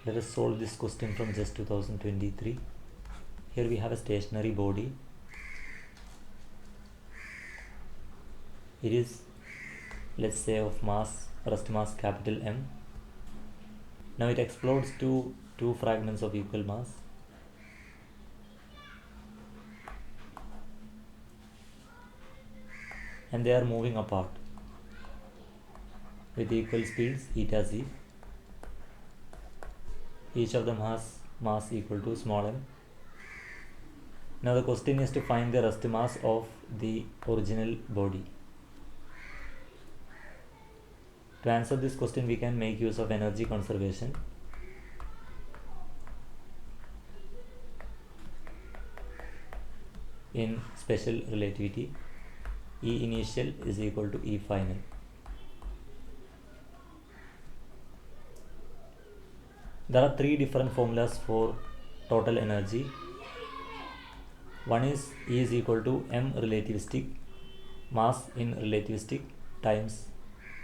Let us solve this question from JEST 2023. Here we have a stationary body. It is, let's say, of mass, rest mass capital M. Now it explodes to two fragments of equal mass. And they are moving apart with equal speeds eta c. Each of them has mass equal to small m. Now the question is to find the rest mass of the original body. To answer this question, we can make use of energy conservation. In special relativity, E initial is equal to E final. There are three different formulas for total energy. One is E is equal to m relativistic, mass in relativistic, times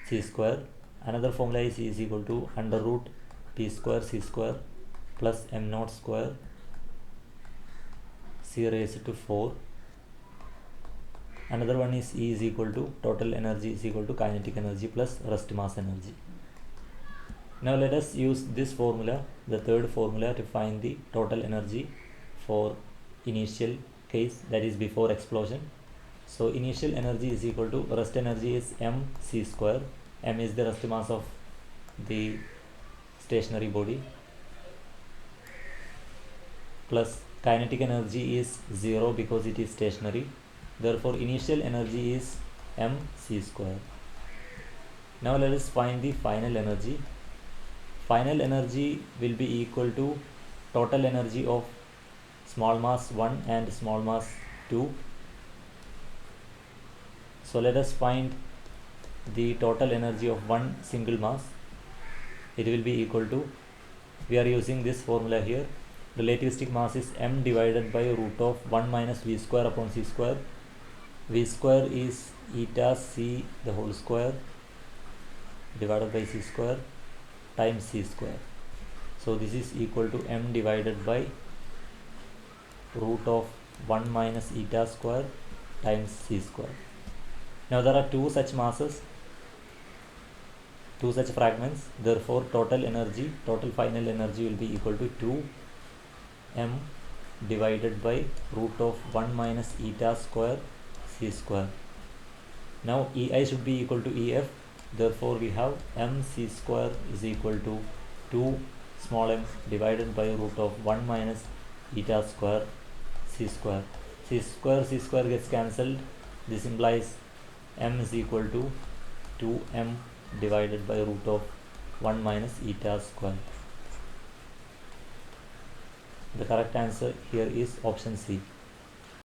c square. Another formula is E is equal to under root p square c square plus m naught square c raised to 4. Another one is E is equal to total energy is equal to kinetic energy plus rest mass energy. Now let us use this formula, the third formula, to find the total energy for initial case, that is before explosion. So initial energy is equal to rest energy is mc square. M is the rest mass of the stationary body, plus kinetic energy is 0 because it is stationary. Therefore initial energy is mc square. Now let us find the final energy. Final energy will be equal to total energy of small mass 1 and small mass 2. So let us find the total energy of one single mass. It will be equal to, we are using this formula here, relativistic mass is m divided by root of 1 minus v square upon c square. V square is eta c the whole square divided by c square times c square. So this is equal to m divided by root of 1 minus eta square times c square. Now there are two such masses, two such fragments. Therefore total energy, total final energy will be equal to 2m divided by root of 1 minus eta square c square. Now EI should be equal to EF. Therefore we have mc square is equal to 2 small m divided by root of 1 minus eta square c square. C square gets cancelled. This implies m is equal to 2m divided by root of 1 minus eta square. The correct answer here is option C.